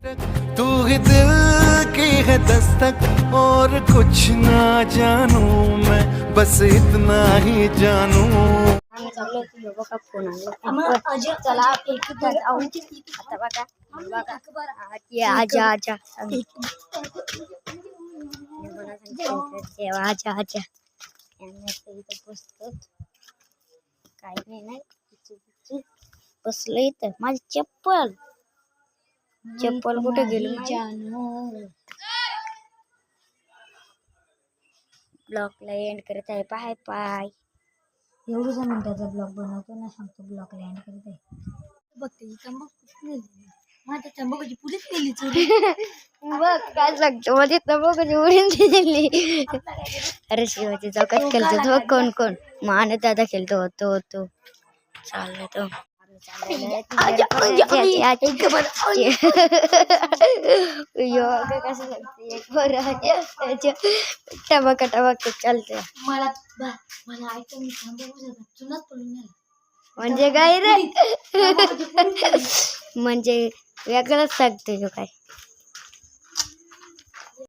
तू ही दिल की है दस्तक और कुछ ना जानू मैं बस इतना ही जानू आम्ही चाललो होतो बघा फोन आणला चला आता बघा आजा आजा आजा आजा इथं बसतो काही नाही बसलं इथं माझी चप्पल कुठे गेली ब्लॉगला एंड करत आहे पाय पाय एवढं मिनिटाचा ब्लॉग बनवतो ना सांगतो ब्लॉगला एंड करत आहे बघते तंबाखू माझ्या तंबाखूची पुरीच केली चोरी बघ काय सांगतो माझी तंबाखूची उडीन दिली अरे शिवाजी चौकात खेळतो तो कोण मान दादा खेळतो होतो चालला तो कसं सांगते टबाका चालतंय मला ऐकून मी तंबाखू चुनाच पडून गेला म्हणजे काय रे म्हणजे वेगळंच सांगतोय काय